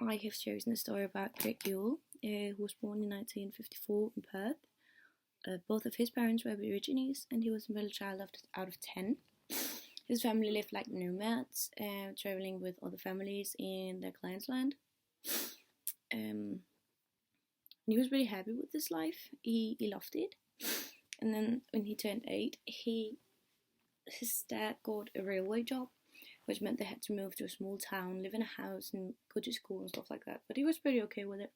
I have chosen a story about Greg Yule, who was born in 1954 in Perth. Both of his parents were Aborigines, and he was the middle child out of 10. His family lived like nomads, traveling with other families in their client's land. He was really happy with his life. He loved it. And then when he turned 8, his dad got a railway job, which meant they had to move to a small town, live in a house, and go to school and stuff like that. But he was pretty okay with it,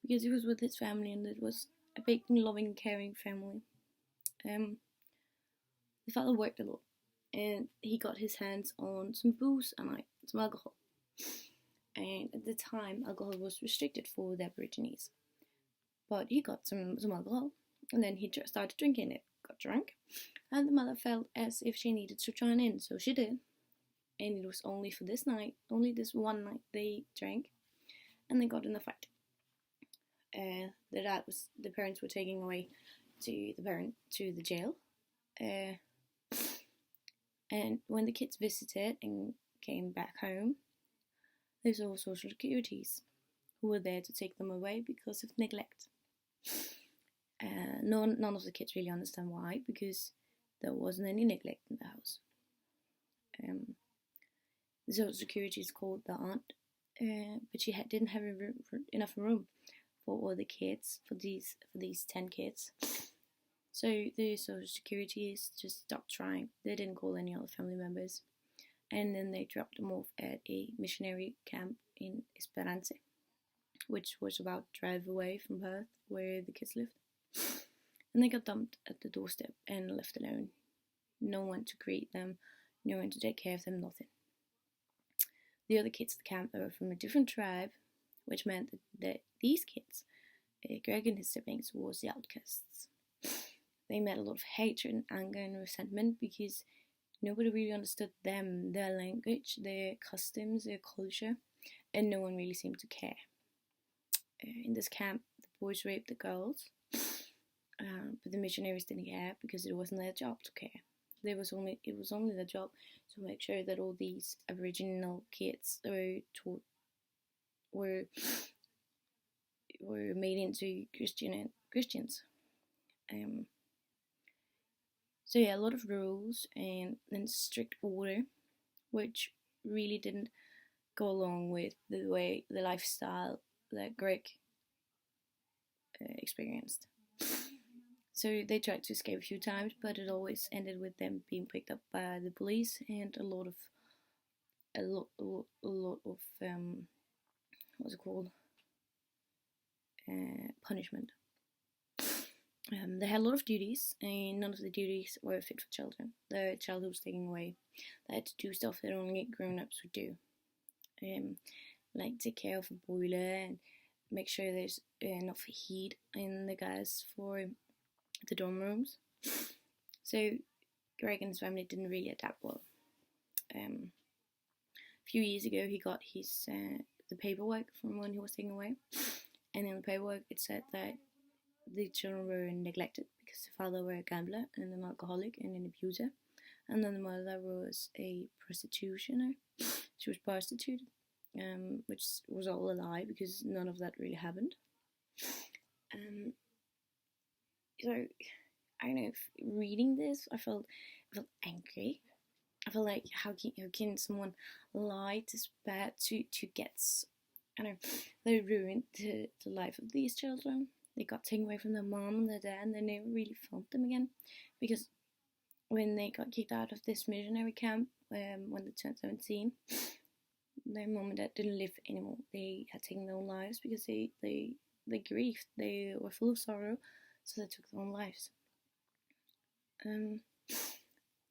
because he was with his family, and it was a big, loving, caring family. The father worked a lot, and he got his hands on some booze and some alcohol. And at the time, alcohol was restricted for the Aborigines. But he got some alcohol, and then he started drinking it, got drunk, and the mother felt as if she needed to join in, so she did. And it was only for this night, only this one night they drank, and they got in a fight. The parents were taken away to the jail, and when the kids visited and came back home, they saw social securities who were there to take them away because of neglect. None of the kids really understand why, because there wasn't any neglect in the house. The social security is called the aunt, but she didn't have enough room for all the kids, for these 10 kids. So the social securities just stopped trying. They didn't call any other family members, and then they dropped them off at a missionary camp in Esperance, which was about a drive away from Perth, where the kids lived. And they got dumped at the doorstep and left alone. No one to greet them, no one to take care of them, nothing. The other kids at the camp were from a different tribe, which meant that these kids, Greg and his siblings, was the outcasts. They met a lot of hatred and anger and resentment because nobody really understood them, their language, their customs, their culture, and no one really seemed to care. In this camp, the boys raped the girls, but the missionaries didn't care because it wasn't their job to care. It was only their job to make sure that all these Aboriginal kids were made into Christians. So yeah, a lot of rules and strict order, which really didn't go along with the lifestyle that Greg experienced. So they tried to escape a few times, but it always ended with them being picked up by the police and a lot of what's it called? Punishment. They had a lot of duties, and none of the duties were fit for children. The child who was taken away, they had to do stuff that only grown-ups would do. Like take care of a boiler and make sure there's enough heat in the gas for the dorm rooms. So Greg and his family didn't really adapt well. A few years ago, he got his the paperwork from when he was taken away, and in the paperwork it said that the children were neglected because the father was a gambler and an alcoholic and an abuser, and then the mother was a prostitutioner. She was prostituted, which was all a lie because none of that really happened. So I don't know, reading this, I felt angry. I felt like how can someone lie this bad to get, I don't know, they ruined the life of these children. They got taken away from their mom and their dad, and they never really found them again, because when they got kicked out of this missionary camp when they turned 17, their mom and dad didn't live anymore. They had taken their own lives because they grieved. They were full of sorrow, so they took their own lives.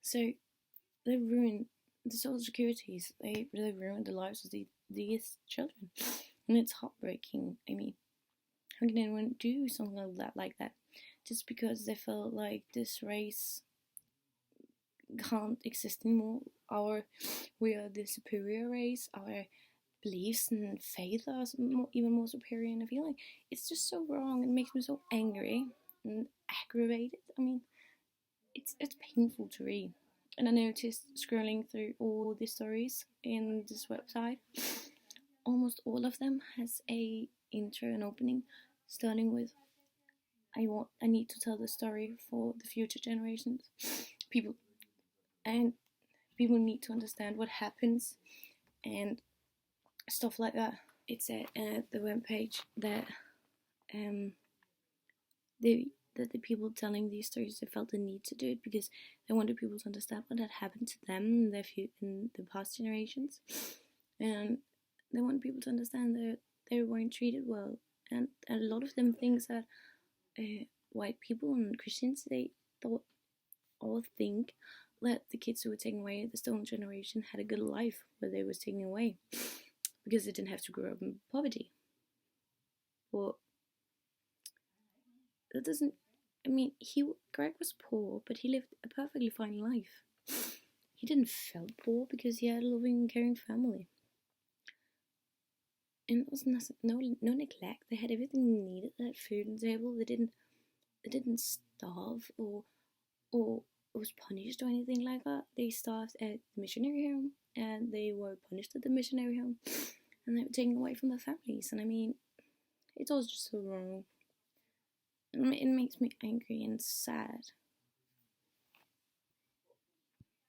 So they ruined the social securities. They ruined the lives of these children, and it's heartbreaking. I mean, how can anyone do something like that just because they felt like this race can't exist anymore? We are the superior race. Our beliefs and faith are even more superior, and I feel like it's just so wrong. It makes me so angry and aggravated. I mean, it's painful to read. And I noticed scrolling through all the stories in this website almost all of them has a intro and opening starting with I need to tell the story for the future generations. People and people need to understand what happens and stuff like that. It said at the webpage that um the people telling these stories, they felt the need to do it because they wanted people to understand what had happened to them in the past generations, and they wanted people to understand that they weren't treated well. And a lot of them thinks that white people and Christians, they thought or think that the kids who were taken away, the stolen generation, had a good life where they was taken away because they didn't have to grow up in poverty. But that doesn't. I mean, Greg was poor, but he lived a perfectly fine life. He didn't feel poor because he had a loving, caring family, and it was no neglect. They had everything they needed. They had food on the table. They didn't starve or was punished or anything like that. They starved at the missionary home, and they were punished at the missionary home, and they were taken away from their families. And I mean, it's all just so wrong. It makes me angry and sad